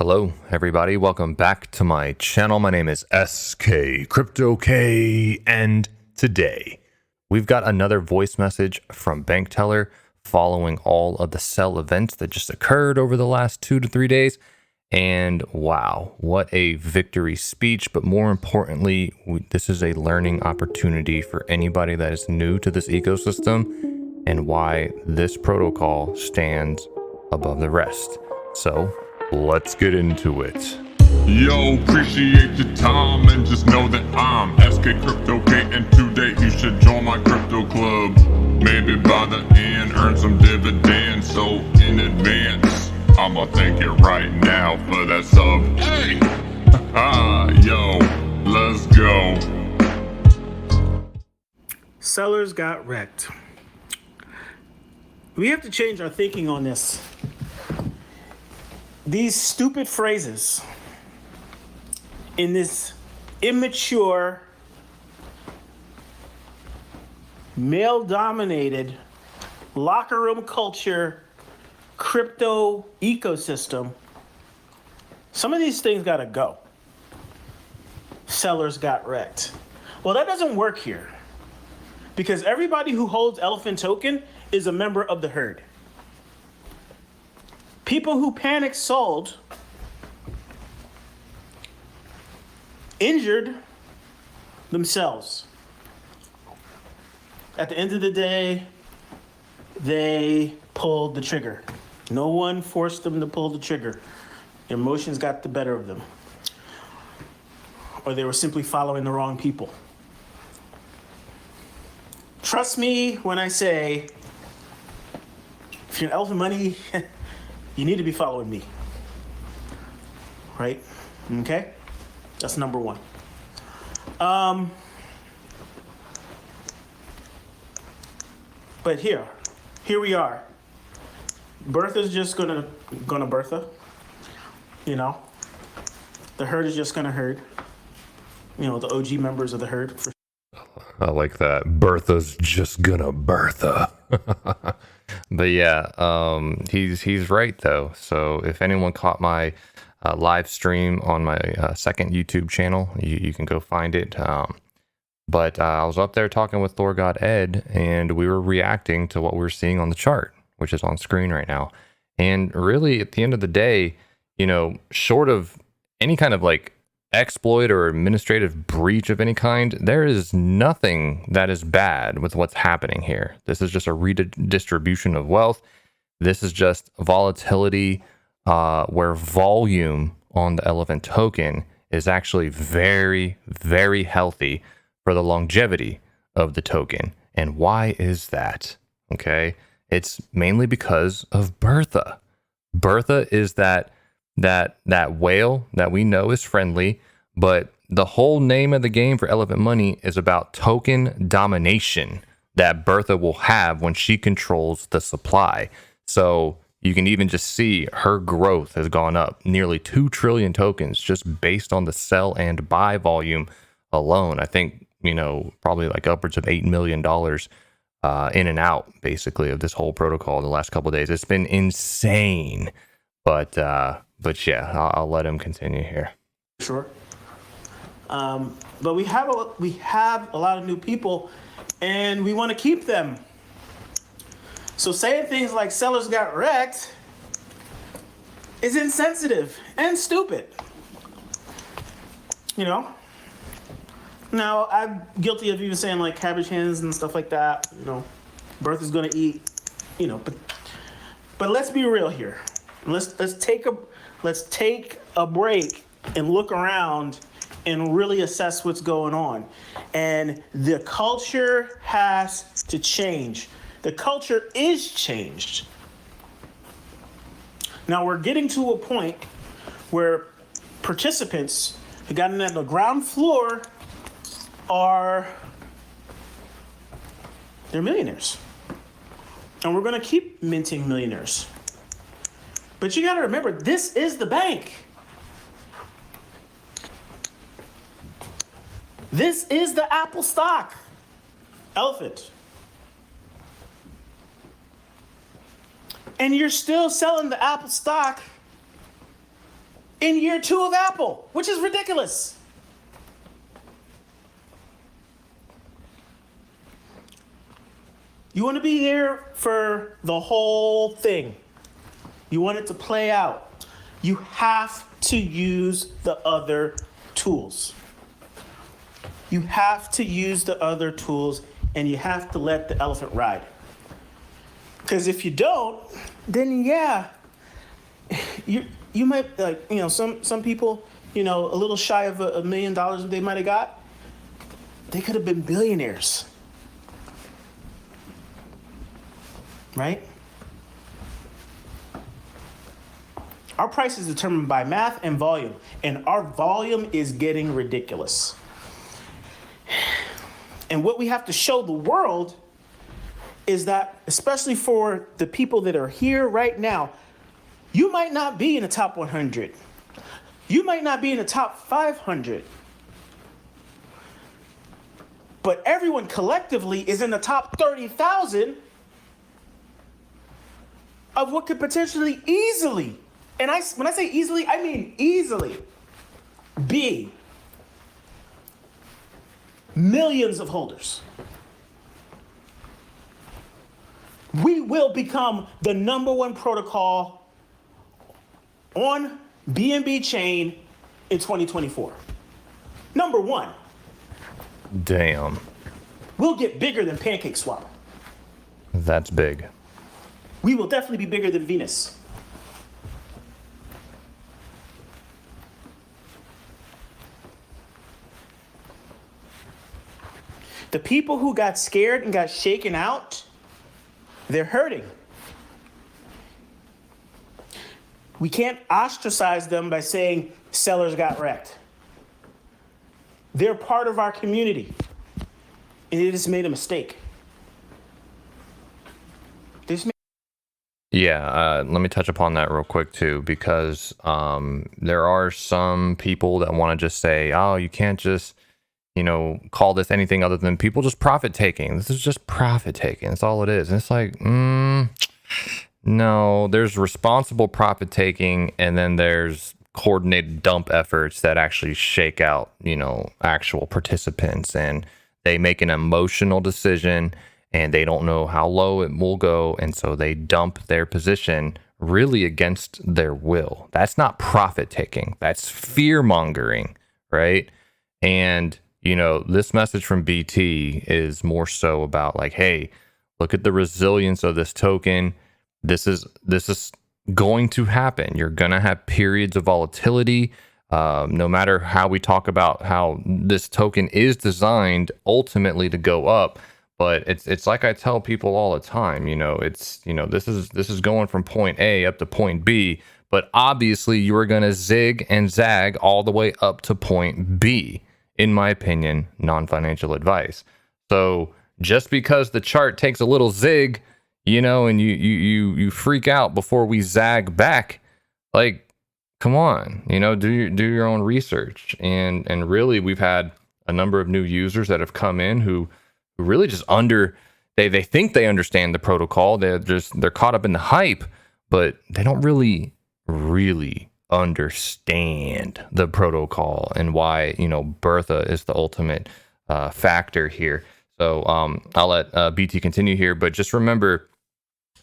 Hello, everybody. Welcome back to my channel. My name is SK CryptoK, and today we've got another voice message from Bankteller following all of the sell events that just occurred over the last 2 to 3 days. And wow, what a victory speech. But more importantly, this is a learning opportunity for anybody that is new to this ecosystem and why this protocol stands above the rest. So let's get into it. Yo, appreciate your time and just know that I'm SK CryptoK, and today you should join my crypto club. Maybe by the end earn some dividends, so in advance I'ma thank you right now for that sub. Hey! Yo, let's go. Sellers got wrecked. We have to change our thinking on this. These stupid phrases in this immature, male-dominated, locker room culture, crypto ecosystem, some of these things gotta go. Sellers got wrecked. Well, that doesn't work here because everybody who holds Elephant token is a member of the herd. People who panic sold injured themselves. At the end of the day, they pulled the trigger. No one forced them to pull the trigger. Emotions got the better of them. Or they were simply following the wrong people. Trust me when I say, if you're an Elephant Money, you need to be following me, right? Okay, that's number one. But here we are. Bertha's just gonna Bertha. You know, the herd is just gonna herd. You know, the OG members of the herd. I like that. Bertha's just gonna Bertha. But yeah, he's right though. So if anyone caught my live stream on my second YouTube channel, you can go find it. But I was up there talking with Thor God Ed, and we were reacting to what we're seeing on the chart, which is on screen right now. And really, at the end of the day, you know, short of any kind of like exploit or administrative breach of any kind, there is nothing that is bad with what's happening here. This is just a redistribution of wealth. This is just volatility, where volume on the Elephant token is actually very, very healthy for the longevity of the token. And why is that? Okay, it's mainly because of Bertha. Bertha is that whale that we know is friendly, but the whole name of the game for Elephant Money is about token domination that Bertha will have when she controls the supply. So you can even just see her growth has gone up nearly 2 trillion tokens just based on the sell and buy volume alone. I think, you know, probably like upwards of $8 million in and out basically of this whole protocol in the last couple of days. It's been insane. But yeah, I'll let him continue here. Sure. But we have a lot of new people, and we want to keep them. So saying things like sellers got wrecked is insensitive and stupid. You know? Now, I'm guilty of even saying like cabbage hands and stuff like that. You know, Bertha's gonna eat. You know, but let's be real here. Let's take a break and look around and really assess what's going on. And the culture has to change. The culture is changed. Now we're getting to a point where participants who got in at the ground floor they're millionaires. And we're gonna keep minting millionaires. But you gotta remember, this is the bank. This is the Apple stock. Elephant. And you're still selling the Apple stock in year 2 of Apple, which is ridiculous. You want to be there for the whole thing. You want it to play out. You have to use the other tools. You have to use the other tools, and you have to let the elephant ride. Because if you don't, then yeah, you might, like, you know, some people, you know, a little shy of $1 million they might have got, they could have been billionaires. Right? Our price is determined by math and volume, and our volume is getting ridiculous. And what we have to show the world is that, especially for the people that are here right now, you might not be in the top 100. You might not be in the top 500. But everyone collectively is in the top 30,000 of what could potentially easily, and when I say easily, I mean easily, be millions of holders. We will become the #1 protocol on BNB chain in 2024. #1. Damn. We'll get bigger than PancakeSwap. That's big. We will definitely be bigger than Venus. The people who got scared and got shaken out, they're hurting. We can't ostracize them by saying sellers got wrecked. They're part of our community, and they just made a mistake. Yeah, let me touch upon that real quick too, because there are some people that want to just say, oh, you can't just, you know, call this anything other than people just profit taking. This is just profit taking. That's all it is. And it's like, no, there's responsible profit taking, and then there's coordinated dump efforts that actually shake out, you know, actual participants, and they make an emotional decision and they don't know how low it will go, and so they dump their position really against their will. That's not profit taking. That's fear mongering, right? And you know, this message from BT is more so about like, hey, look at the resilience of this token. This is going to happen. You're gonna have periods of volatility. No matter how we talk about how this token is designed ultimately to go up, but it's like I tell people all the time. You know, it's, you know, this is going from point A up to point B, but obviously you are gonna zig and zag all the way up to point B. In my opinion, non-financial advice. So just because the chart takes a little zig, you know, and you freak out before we zag back, like, come on, you know, do your own research. And really, we've had a number of new users that have come in who really just they think they understand the protocol. They're caught up in the hype, but they don't really understand the protocol and why, you know, Bertha is the ultimate factor here. So I'll let BT continue here, but just remember,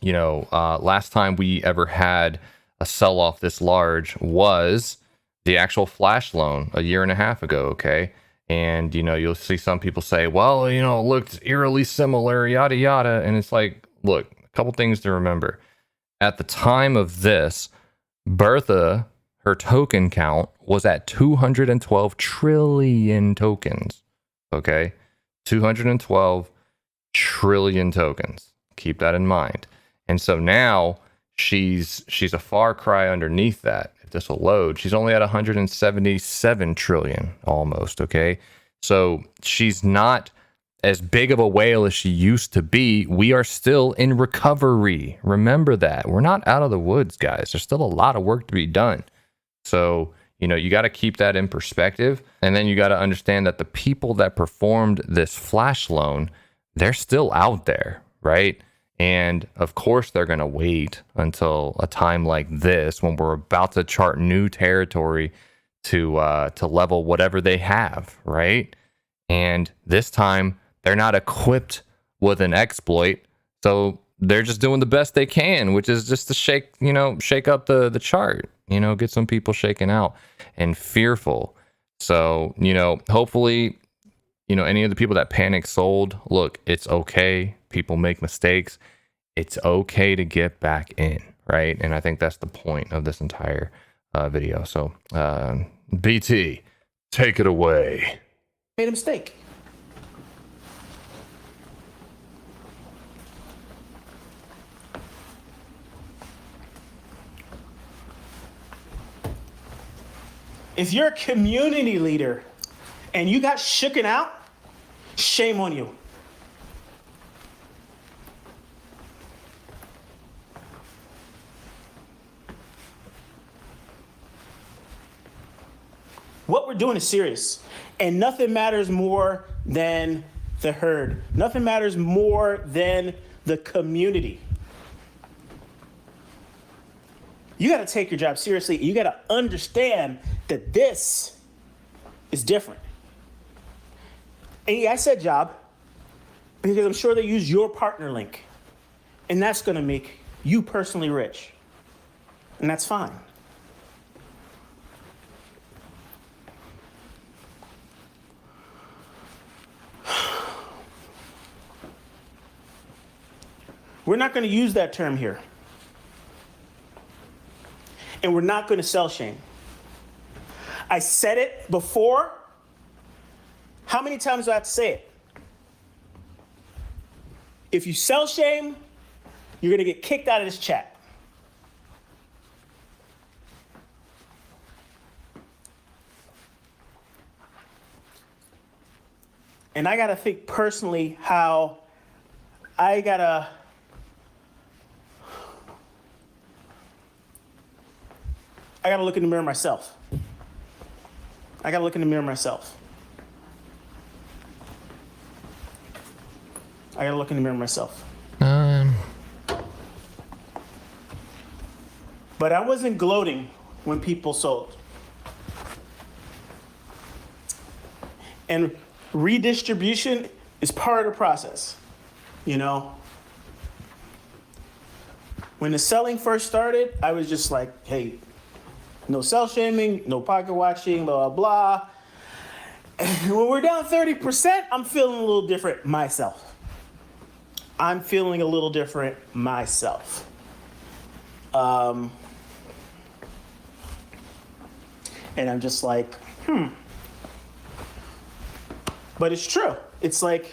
you know, last time we ever had a sell-off this large was the actual flash loan a year and a half ago, okay? And, you know, you'll see some people say, well, you know, it looked eerily similar, yada, yada. And it's like, look, a couple things to remember. At the time of this, Bertha, her token count was at 212 trillion tokens, okay? 212 trillion tokens. Keep that in mind. And so now she's a far cry underneath that. If this will load, she's only at 177 trillion almost, okay? So she's not as big of a whale as she used to be. We are still in recovery. Remember that. We're not out of the woods, guys. There's still a lot of work to be done. So, you know, you got to keep that in perspective. And then you got to understand that the people that performed this flash loan, they're still out there, right? And of course, they're going to wait until a time like this when we're about to chart new territory to level whatever they have, right? And this time, they're not equipped with an exploit, so they're just doing the best they can, which is just to shake up the chart, get some people shaken out and fearful. So, hopefully, any of the people that panic sold, look, it's okay. People make mistakes. It's okay to get back in, right? And I think that's the point of this entire video. So, BT, take it away. Made a mistake. If you're a community leader and you got shooken out, shame on you. What we're doing is serious, and nothing matters more than the herd. Nothing matters more than the community. You got to take your job seriously. You got to understand that this is different. And yeah, I said job because I'm sure they use your partner link, and that's going to make you personally rich, and that's fine. We're not going to use that term here. And we're not going to sell shame. I said it before. How many times do I have to say it? If you sell shame, you're going to get kicked out of this chat. And I got to think personally how I got to look in the mirror myself. I got to look in the mirror myself. I got to look in the mirror myself. But I wasn't gloating when people sold. And redistribution is part of the process, When the selling first started, I was just like, hey, no sell shaming, no pocket watching, blah, blah, blah. And when we're down 30%, I'm feeling a little different myself. And I'm just like, But it's true. It's like,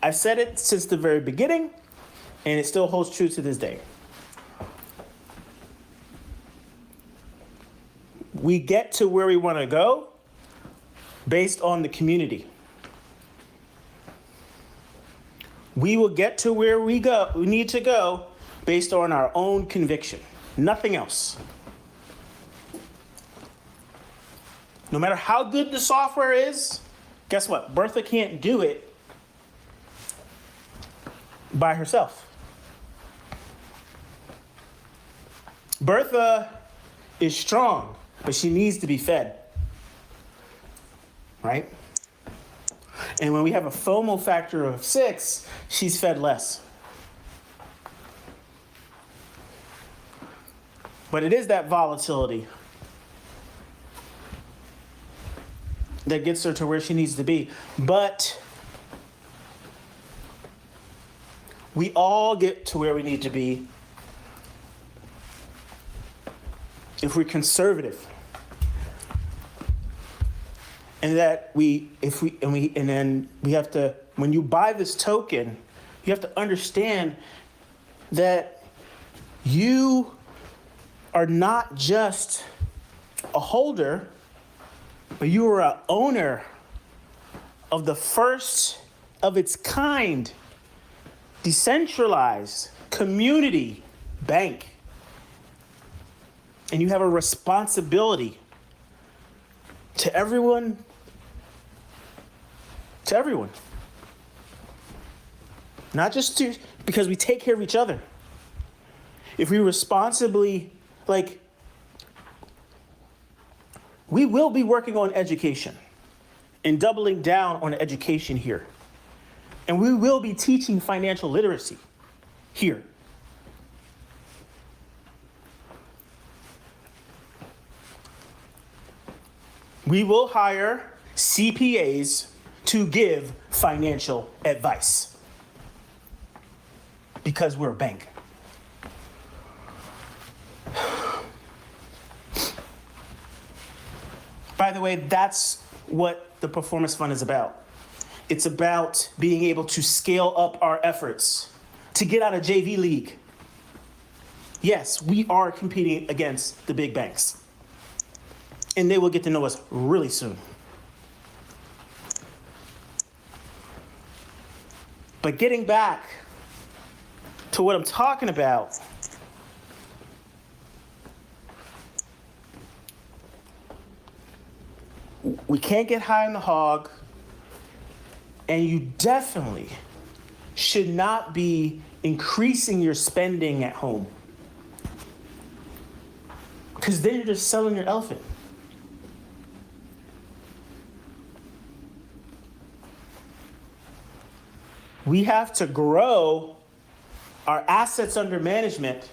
I've said it since the very beginning, and it still holds true to this day. We get to where we want to go based on the community. We will get to where we need to go based on our own conviction. Nothing else. No matter how good the software is, guess what? Bertha can't do it by herself. Bertha is strong, but she needs to be fed, right? And when we have a FOMO factor of 6, she's fed less. But it is that volatility that gets her to where she needs to be. But we all get to where we need to be if we're conservative. And that then we have to, when you buy this token, you have to understand that you are not just a holder, but you are an owner of the first of its kind, decentralized community bank. And you have a responsibility to everyone. Not just because we take care of each other. If we responsibly, we will be working on education and doubling down on education here. And we will be teaching financial literacy here. We will hire CPAs to give financial advice because we're a bank. By the way, that's what the performance fund is about. It's about being able to scale up our efforts to get out of JV league. Yes, we are competing against the big banks, and they will get to know us really soon. But getting back to what I'm talking about, we can't get high on the hog, and you definitely should not be increasing your spending at home, because then you're just selling your elephant. We have to grow our assets under management.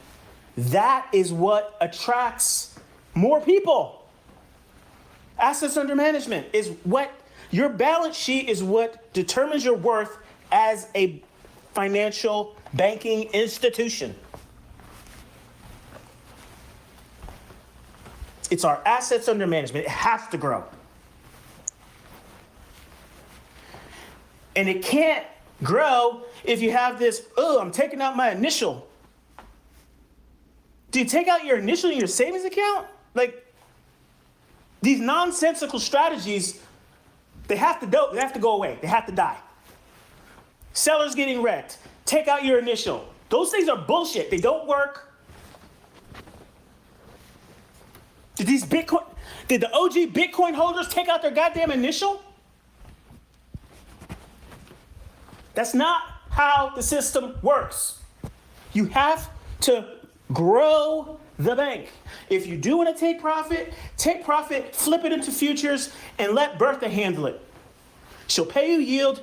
That is what attracts more people. Assets under management is what, your balance sheet is what determines your worth as a financial banking institution. It's our assets under management. It has to grow. And it can't grow if you have this, I'm taking out my initial. Do you take out your initial in your savings account? These nonsensical strategies, they have to go away. They have to die. Sellers getting wrecked. Take out your initial. Those things are bullshit. They don't work. Did the OG Bitcoin holders take out their goddamn initial? That's not how the system works. You have to grow the bank. If you do want to take profit, flip it into futures, and let Bertha handle it. She'll pay you yield.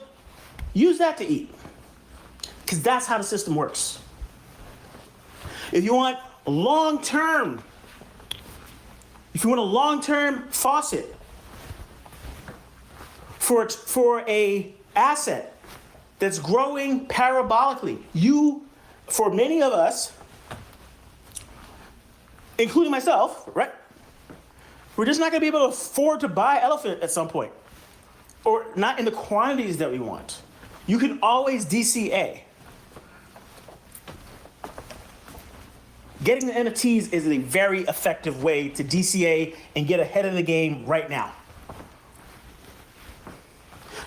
Use that to eat, because that's how the system works. If you want a long-term faucet for a asset that's growing parabolically, for many of us, including myself, right? We're just not going to be able to afford to buy Elephant at some point, or not in the quantities that we want. You can always DCA. Getting the NFTs is a very effective way to DCA and get ahead of the game right now.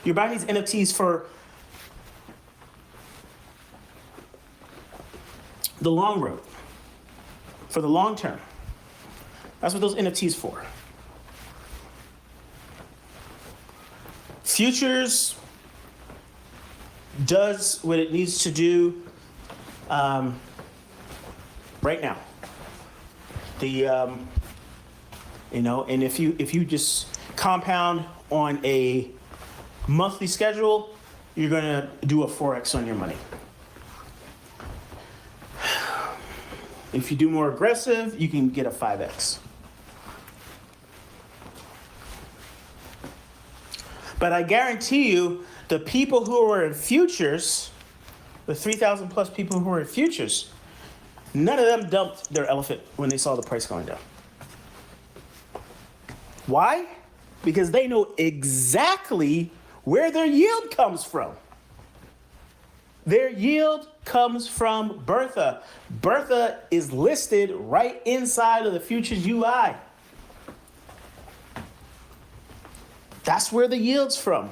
You're buying these NFTs for the long road, for the long term. That's what those NFTs for. Futures does what it needs to do right now. And if you just compound on a monthly schedule, you're gonna do a 4x on your money. If you do more aggressive, you can get a 5x. But I guarantee you, the people who are in futures, the 3,000 plus people who are in futures, none of them dumped their elephant when they saw the price going down. Why? Because they know exactly where their yield comes from. Their yield comes from Bertha. Bertha is listed right inside of the futures UI. That's where the yield's from.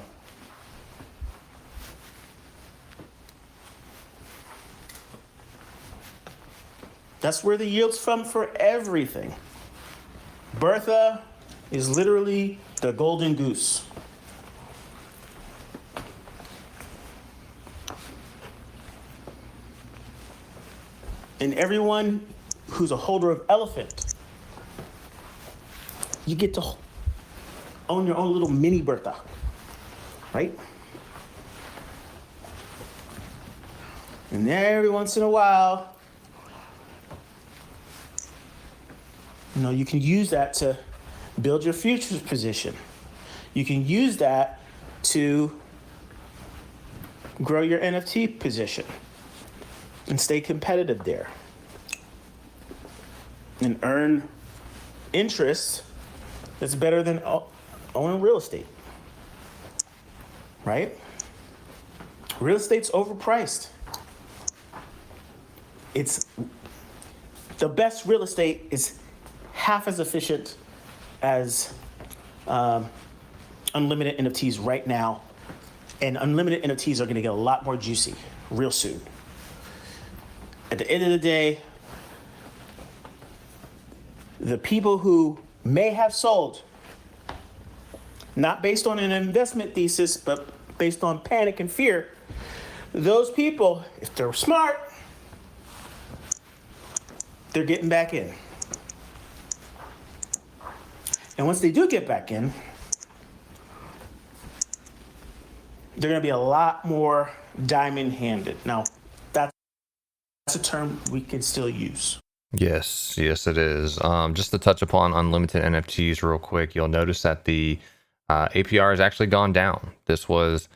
That's where the yield's from for everything. Bertha is literally the golden goose. And everyone who's a holder of Elephant, you get to own your own little mini Bertha, right? And every once in a while, you can use that to build your futures position. You can use that to grow your NFT position and stay competitive there and earn interest that's better than owning real estate, right? Real estate's overpriced. It's the best real estate is half as efficient as unlimited NFTs right now, and unlimited NFTs are going to get a lot more juicy real soon. At the end of the day, the people who may have sold, not based on an investment thesis, but based on panic and fear, those people, if they're smart, they're getting back in. And once they do get back in, they're going to be a lot more diamond-handed. Now, that's a term we can still use. Yes, it is. Just to touch upon unlimited NFTs real quick, you'll notice that the APR has actually gone down. This was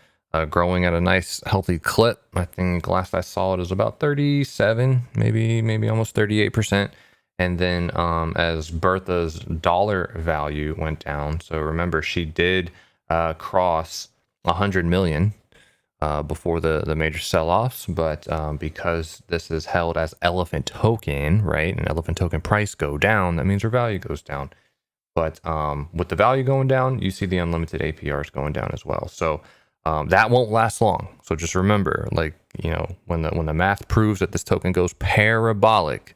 growing at a nice, healthy clip. I think last I saw it was about 37, maybe almost 38%. And then as Bertha's dollar value went down, so remember she did cross 100 million before the major sell-offs, but because this is held as Elephant token, right, and Elephant token price go down, that means her value goes down. But with the value going down, you see the unlimited APRs going down as well. So that won't last long. So just remember, when the math proves that this token goes parabolic,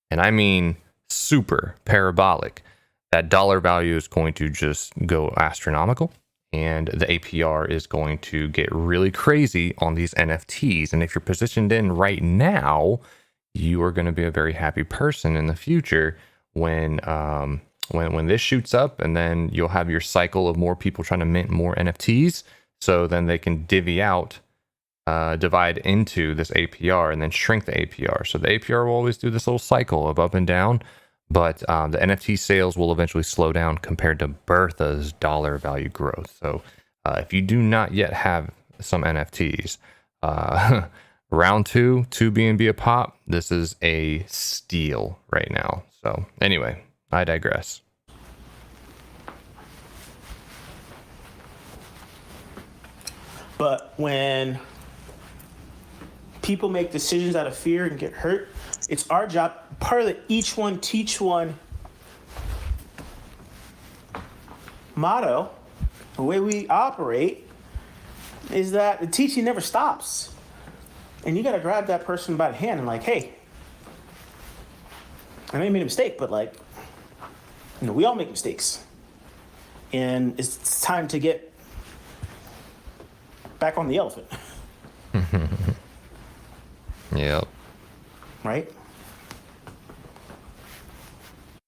and I mean super parabolic, that dollar value is going to just go astronomical, and the APR is going to get really crazy on these NFTs. And if you're positioned in right now, you are going to be a very happy person in the future when this shoots up, and then you'll have your cycle of more people trying to mint more NFTs, so then they can divide into this APR and then shrink the APR. So the APR will always do this little cycle of up and down, but the NFT sales will eventually slow down compared to Bertha's dollar value growth. So if you do not yet have some NFTs, round two BNB a pop, this is a steal right now. So anyway, I digress. But when people make decisions out of fear and get hurt, it's our job, part of the each one teach one motto, the way we operate, is that the teaching never stops. And you got to grab that person by the hand and hey, I know you made a mistake, but we all make mistakes. And it's time to get back on the elephant. Yep. Right?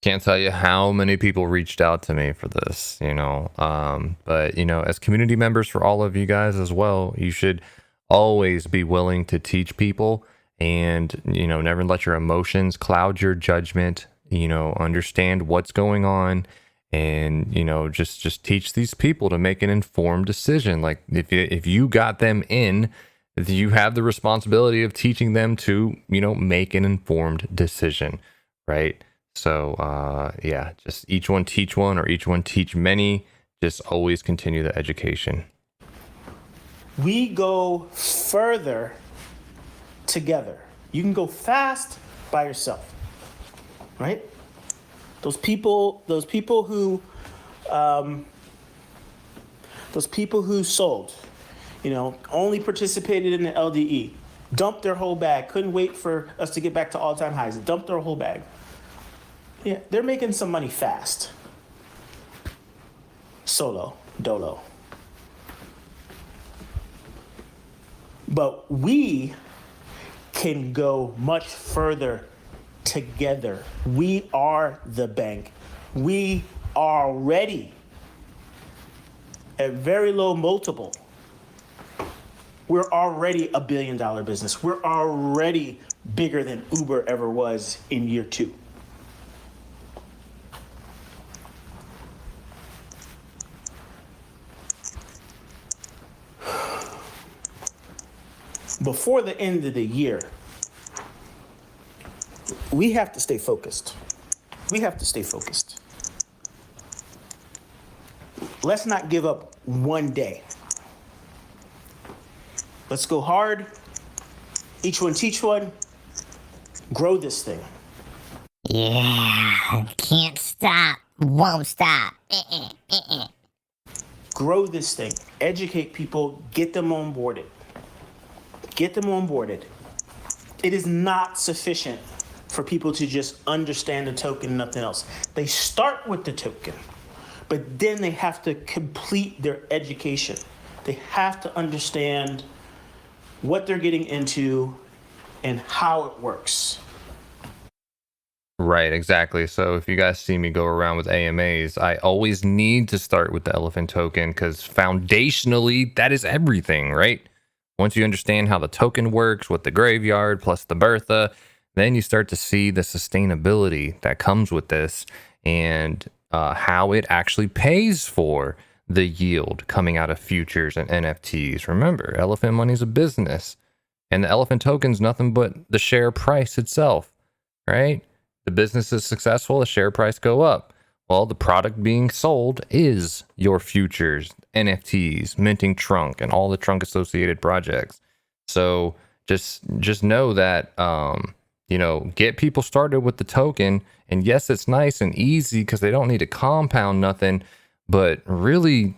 Can't tell you how many people reached out to me for this, but as community members for all of you guys as well, you should always be willing to teach people, and never let your emotions cloud your judgment. Understand what's going on, and just teach these people to make an informed decision. Like if you got them in, you have the responsibility of teaching them to make an informed decision, right? So just each one teach one, or each one teach many. Just always continue the education. We go further together. You can go fast by yourself, right? Those people who sold, only participated in the LDE, dumped their whole bag, couldn't wait for us to get back to all-time highs, dumped their whole bag. Yeah, they're making some money fast. Solo, dolo. But we can go much further together. We are the bank. We are already at very low multiple. We're already $1 billion business. We're already bigger than Uber ever was in year 2. Before the end of the year, we have to stay focused. We have to stay focused. Let's not give up one day. Let's go hard. Each one teach one. Grow this thing. Yeah, can't stop, won't stop. Grow this thing. Educate people. Get them onboarded. Get them onboarded. It is not sufficient for people to just understand the token and nothing else. They start with the token, but then they have to complete their education. They have to understand what they're getting into and how it works. Right, exactly. So if you guys see me go around with AMAs, I always need to start with the Elephant token because foundationally, that is everything, right? Once you understand how the token works with the graveyard plus the Bertha, then you start to see the sustainability that comes with this and how it actually pays for the yield coming out of futures and NFTs. Remember, Elephant Money is a business, and the Elephant token is nothing but the share price itself, right? The business is successful, the share price go up. Well, the product being sold is your futures, NFTs, minting trunk, and all the trunk associated projects. So just know that get people started with the token. And yes, it's nice and easy because they don't need to compound nothing. But really,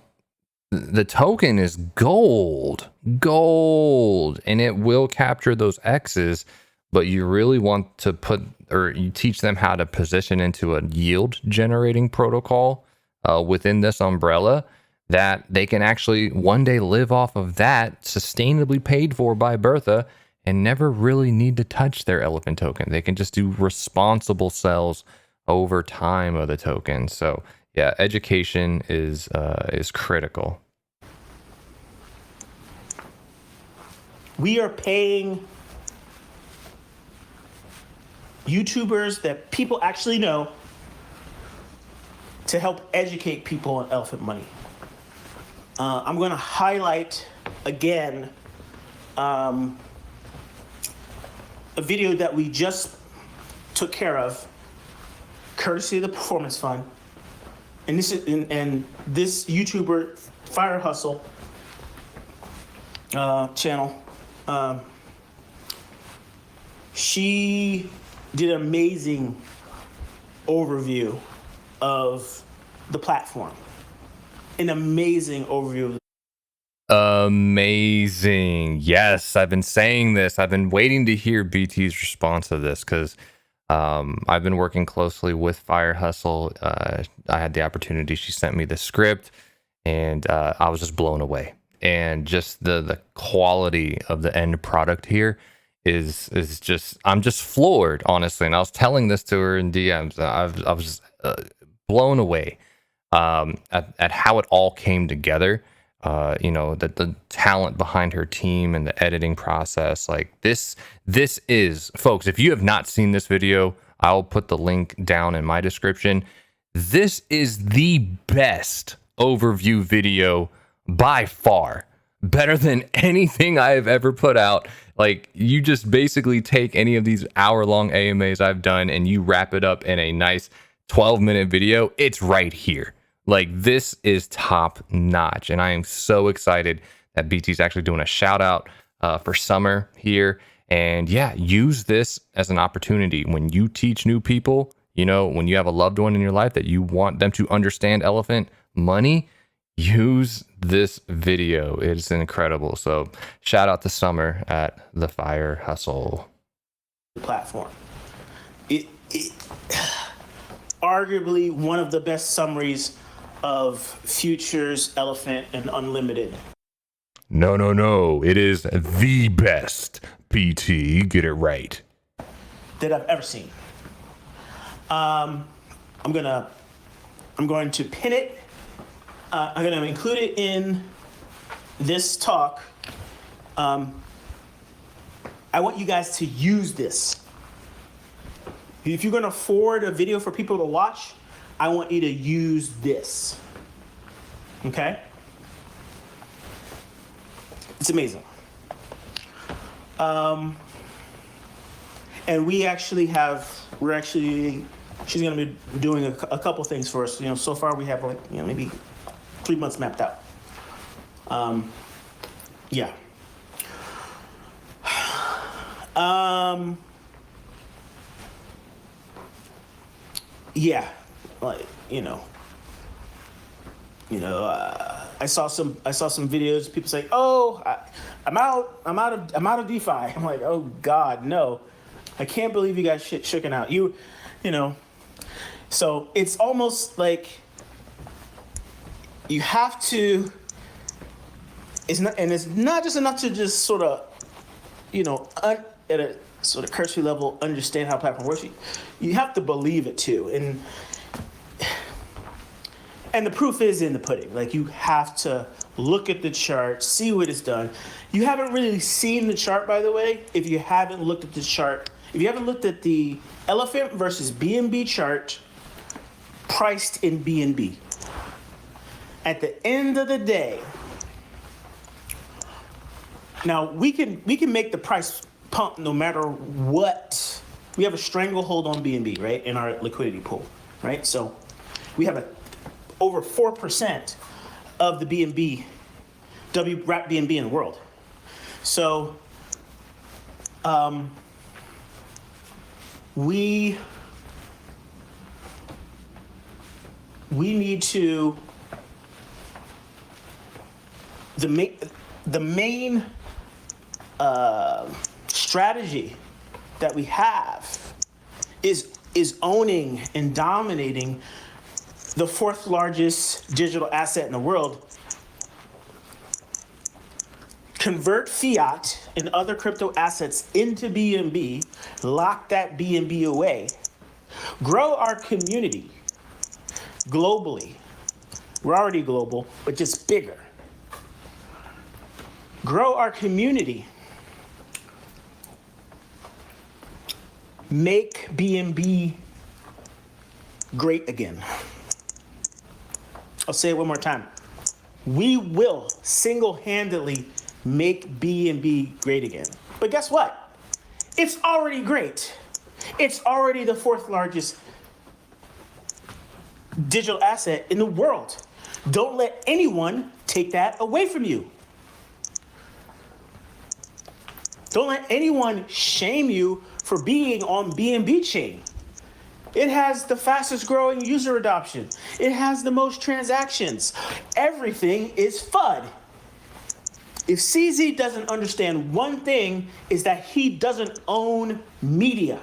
the token is gold, and it will capture those X's. But you really want to you teach them how to position into a yield generating protocol within this umbrella that they can actually one day live off of that, sustainably paid for by Bertha, and never really need to touch their Elephant token. They can just do responsible sells over time of the token. So yeah, education is critical. We are paying YouTubers that people actually know to help educate people on Elephant Money. I'm going to highlight again a video that we just took care of, courtesy of the Performance Fund, and this YouTuber Fire Hustle channel. She did an amazing overview of the platform. An amazing overview. Amazing. Yes, I've been saying this. I've been waiting to hear BT's response to this because I've been working closely with Fire Hustle. I had the opportunity. She sent me the script, and I was just blown away. And just the quality of the end product here is just, I'm just floored, honestly. And I was telling this to her in DMs. I was blown away at how it all came together. The talent behind her team and the editing process. Like this is, folks, if you have not seen this video, I'll put the link down in my description. This is the best overview video by far, better than anything I've ever put out. Like, you just basically take any of these hour-long AMAs I've done and you wrap it up in a nice 12-minute video. It's right here. Like, this is top notch, and I am so excited that BT's actually doing a shout out for summer here. And yeah, use this as an opportunity when you teach new people, when you have a loved one in your life that you want them to understand Elephant Money, use this video. It's incredible. So shout out to Summer at the Fire Hustle platform. It arguably one of the best summaries of futures, Elephant, and Unlimited. No. It is the best, PT. Get it right. That I've ever seen. I'm going to pin it. I'm going to include it in this talk. I want you guys to use this. If you're going to forward a video for people to watch, I want you to use this. Okay? It's amazing. And she's going to be doing a couple things for us. So far we have maybe 3 months mapped out. Yeah. Yeah, like I saw some videos. People say, "Oh, I'm out of DeFi." I'm like, "Oh God, no! I can't believe you guys shooken out." So it's almost like you have to. It's not just enough to just sort of, at a sort of cursory level, understand how platform works. You have to believe it too, and the proof is in the pudding. Like, you have to look at the chart, see what it's done. You haven't really seen the chart, by the way, if you haven't looked at the chart. If you haven't looked at the Elephant versus BNB chart, priced in BNB. At the end of the day, now we can make the price pump no matter what. We have a stranglehold on BNB, right, in our liquidity pool, right? So we have over 4% of the BNB, wrap BNB in the world. So we need to, the main strategy that we have is owning and dominating the fourth largest digital asset in the world. Convert fiat and other crypto assets into BNB, lock that BNB away, grow our community globally. We're already global, but just bigger. Grow our community. Make BNB great again. I'll say it one more time. We will single-handedly make BNB great again. But guess what? It's already great. It's already the fourth largest digital asset in the world. Don't let anyone take that away from you. Don't let anyone shame you for being on BNB chain. It has the fastest growing user adoption. It has the most transactions. Everything is FUD. If CZ doesn't understand one thing, is that he doesn't own media.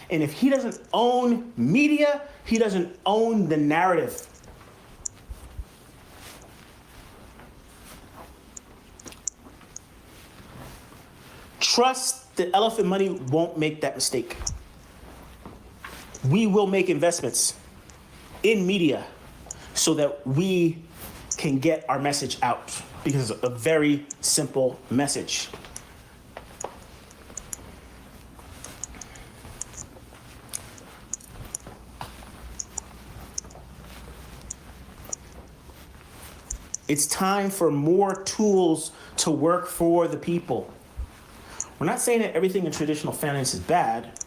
And if he doesn't own media, he doesn't own the narrative. Trust that Elephant Money won't make that mistake. We will make investments in media so that we can get our message out, because it's a very simple message. It's time for more tools to work for the people. We're not saying that everything in traditional finance is bad,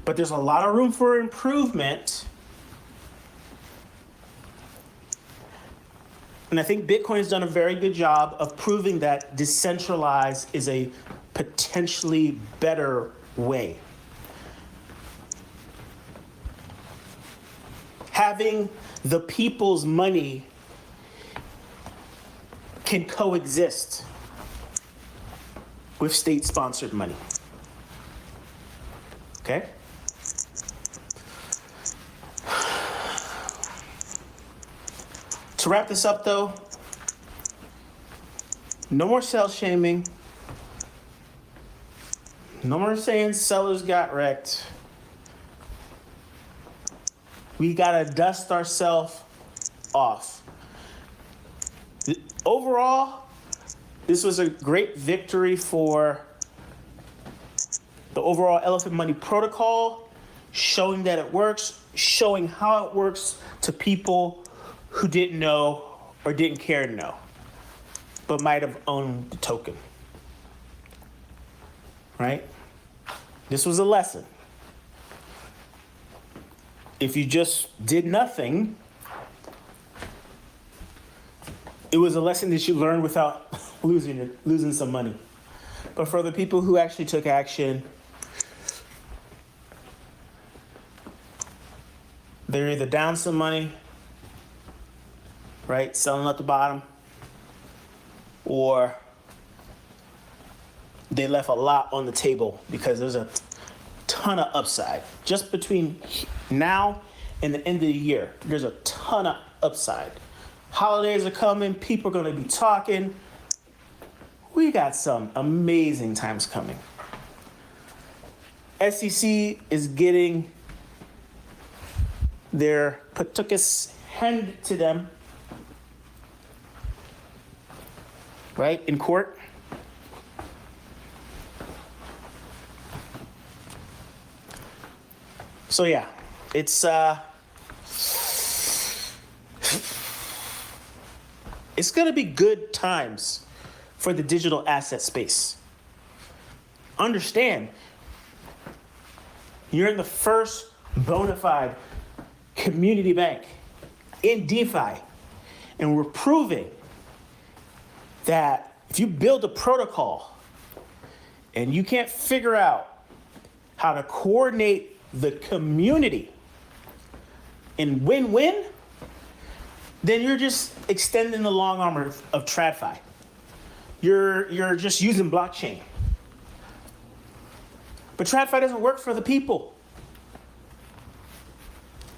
but there's a lot of room for improvement. And I think Bitcoin's done a very good job of proving that decentralized is a potentially better way. Having the people's money can coexist with state-sponsored money. Okay? To wrap this up, though, no more sell shaming. No more saying sellers got wrecked. We gotta dust ourselves off. Overall, this was a great victory for the overall Elephant Money protocol, showing that it works, showing how it works to people who didn't know or didn't care to know, but might have owned the token. Right? This was a lesson. If you just did nothing, it was a lesson that you learned without losing some money. But for the people who actually took action, they're either down some money, right, selling at the bottom, or they left a lot on the table because there's a ton of upside. Just between now and the end of the year, there's a ton of upside. Holidays are coming, people are going to be talking. We got some amazing times coming. SEC is getting their patukas handed to them, right, in court. So yeah, it's gonna be good times for the digital asset space. Understand, you're in the first bona fide community bank in DeFi, and we're proving that if you build a protocol and you can't figure out how to coordinate the community in win-win, then you're just extending the long arm of TradFi. You're just using blockchain. But TradFi doesn't work for the people.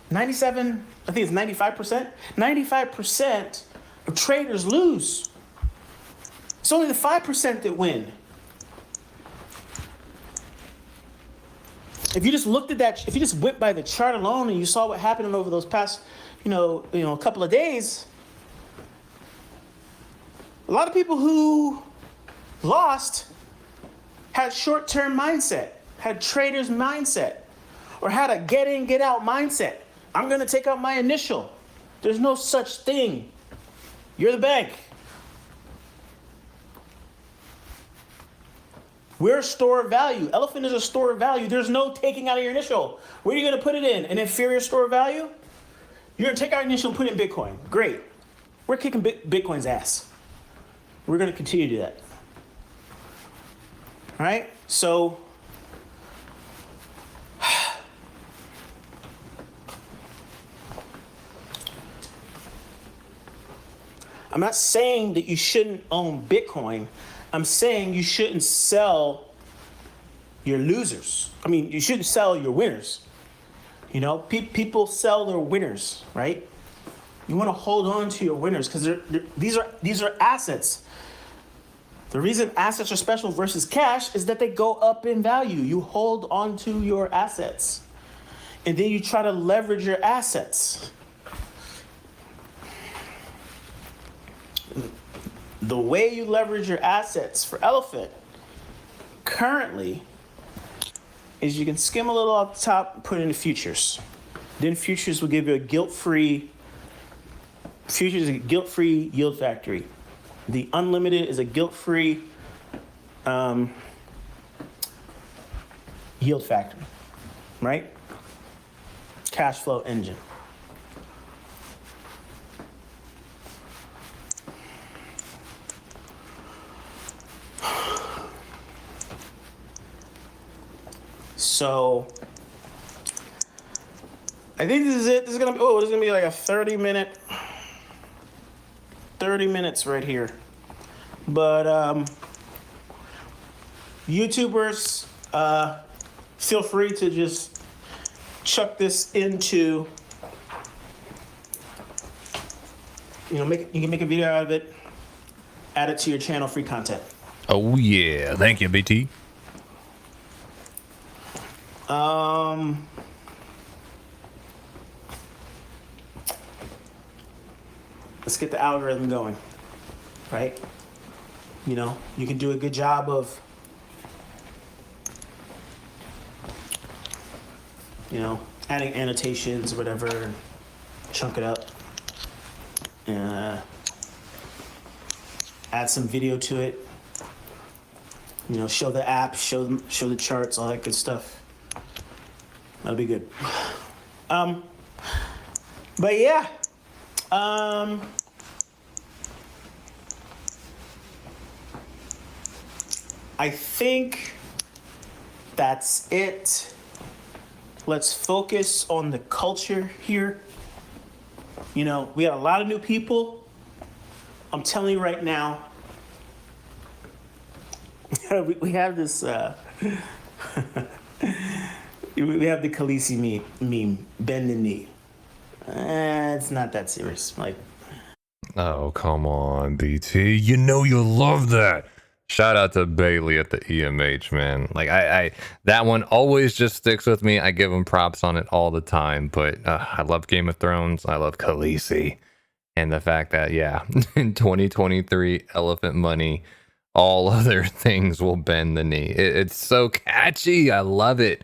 97, I think it's 95%. 95% of traders lose. It's only the 5% that win. If you just looked at that, if you just went by the chart alone and you saw what happened over those past, a couple of days, a lot of people who lost had short-term mindset, had trader's mindset, or had a get in, get out mindset. I'm going to take out my initial. There's no such thing. You're the bank. We're a store of value. Elephant is a store of value. There's no taking out of your initial. Where are you going to put it in? An inferior store of value? You're going to take our initial and put it in Bitcoin. Great. We're kicking Bitcoin's ass. We're going to continue to do that. All right? So, I'm not saying that you shouldn't own Bitcoin. I'm saying you shouldn't sell your losers. I mean, you shouldn't sell your winners. People sell their winners, right? You want to hold on to your winners because these are assets. The reason assets are special versus cash is that they go up in value. You hold on to your assets, and then you try to leverage your assets. The way you leverage your assets for Elephant currently is you can skim a little off the top and put it into futures. Then futures will give you a guilt-free yield factory. The unlimited is a guilt-free yield factory, right? Cash flow engine. So I think this is it. This is gonna be like a 30 minutes right here. But YouTubers, feel free to just chuck this into, you can make a video out of it, add it to your channel, free content. Oh yeah, thank you, BT. let's get the algorithm going, right? You know, you can do a good job of, you know, adding annotations or whatever, and chunk it up, and add some video to it. You know, show the app, show the charts, all that good stuff. That'll be good. But yeah, I think that's it. Let's focus on the culture here. You know, we got a lot of new people. I'm telling you right now, we have this, we have the Khaleesi meme, bend the knee. It's not that serious. Like, Oh, come on, BT. You know you'll love that. Shout out to Bailey at the EMH, man. Like I that one always just sticks with me. I give him props on it all the time. But I love Game of Thrones. I love Khaleesi, and the fact that in 2023, Elephant Money, all other things will bend the knee. It's so catchy. I love it,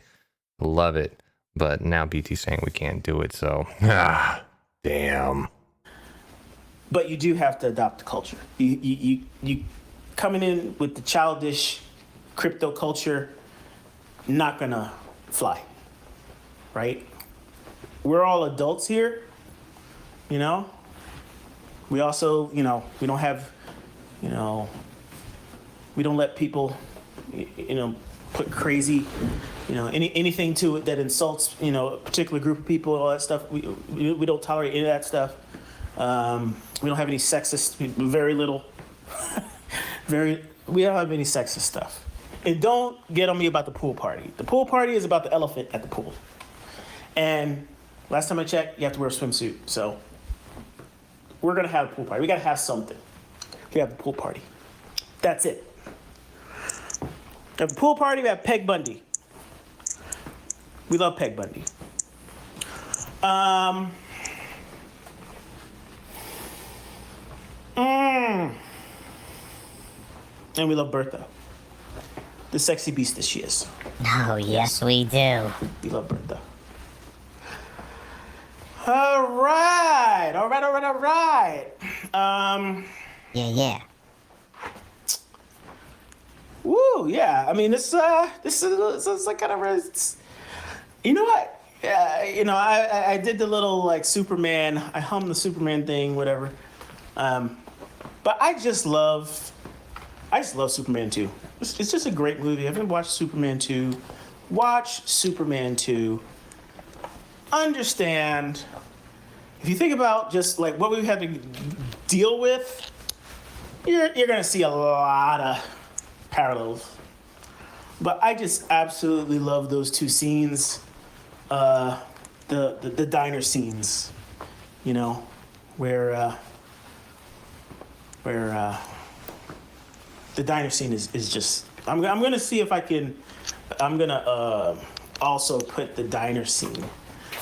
love it. But now BT's saying we can't do it. So damn. but you do have to adopt the culture. You coming in with the childish crypto culture, not gonna fly, right? We're all adults here, you know? We also, you know, we don't have, you know, we don't let people, you know, put crazy, you know, anything to it that insults, you know, a particular group of people, all that stuff. We don't tolerate any of that stuff. We don't have any sexist, very little. We don't have any sexist stuff. And don't get on me about the pool party. The pool party is about the elephant at the pool. And last time I checked, you have to wear a swimsuit. So we're gonna have a pool party. We gotta have something. We have the pool party. That's it. We have the pool party, we have Peg Bundy. We love Peg Bundy. And we love Bertha. The sexy beast that she is. Oh, yes, we do. We love Bertha. All right. Yeah. Woo, yeah. I mean, this is like kind of, you know what? You know, I did the little like Superman. I hummed the Superman thing, whatever. But I just love Superman 2. It's just a great movie. If you haven't watched Superman 2, watch Superman 2. Understand, if you think about just like what we had to deal with, you're gonna see a lot of parallels. But I just absolutely love those two scenes, the diner scenes, you know, where the diner scene is just. I'm gonna see if I can. I'm gonna also put the diner scene.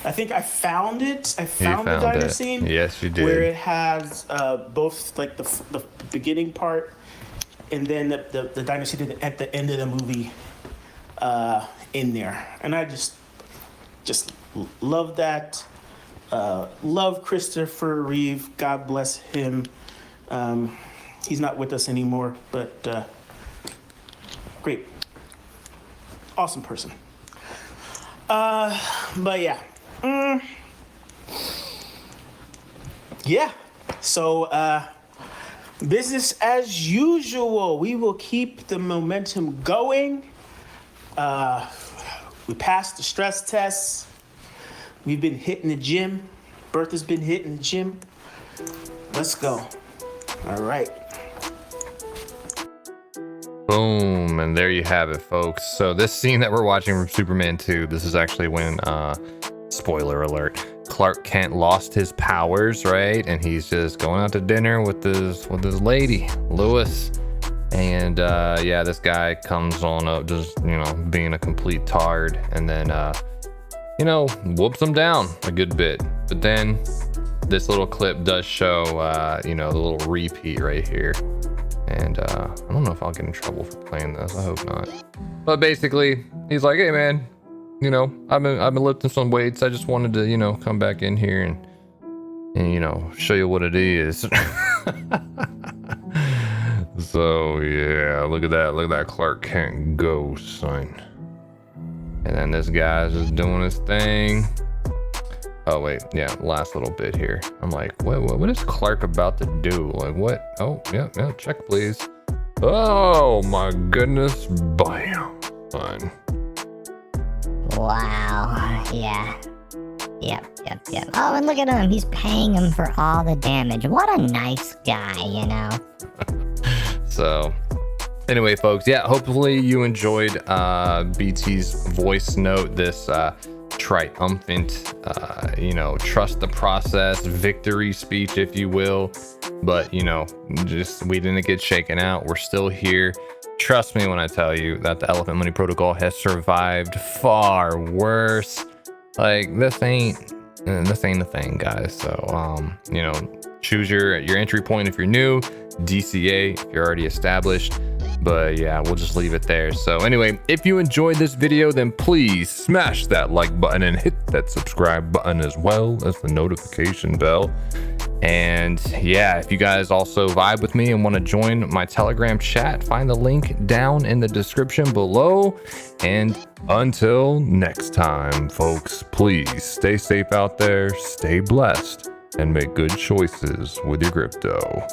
I think I found it. I found the diner scene. Yes, you did. Where it has both like the beginning part and then the diner scene at the end of the movie in there. And I just love that. Love Christopher Reeve. God bless him. He's not with us anymore, but great. Awesome person. But yeah. Yeah. So business as usual. We will keep the momentum going. We passed the stress tests. We've been hitting the gym. Bertha's been hitting the gym. Let's go. All right. Boom, and there you have it, folks. So this scene that we're watching from Superman 2, this is actually when, spoiler alert, Clark Kent lost his powers, right? And he's just going out to dinner with his lady, Lois. And yeah, this guy comes on up just, you know, being a complete tard, and then you know, whoops him down a good bit. But then this little clip does show, you know, the little repeat right here. And I don't know if I'll get in trouble for playing this. I hope not. But basically, he's like, hey man, you know, I've been lifting some weights. I just wanted to, you know, come back in here and you know, show you what it is. So yeah, look at that Clark Kent go, son. And then this guy's just doing his thing. Oh wait, yeah, last little bit here. I'm like, what is Clark about to do? Like what? Oh, yeah, check please. Oh my goodness, bam, son. Wow. Yeah. Yep. Oh, and look at him. He's paying him for all the damage. What a nice guy, you know. So anyway, folks, yeah, hopefully you enjoyed BT's voice note, this triumphant, you know, trust the process victory speech, if you will. But you know, just we didn't get shaken out. We're still here. Trust me when I tell you that the Elephant Money Protocol has survived far worse. Like this ain't the thing, guys. So you know, choose your entry point if you're new, DCA if you're already established. But yeah, we'll just leave it there. So anyway, if you enjoyed this video, then please smash that like button and hit that subscribe button as well as the notification bell. And yeah, if you guys also vibe with me and want to join my Telegram chat, find the link down in the description below. And until next time, folks, please stay safe out there, stay blessed, and make good choices with your crypto.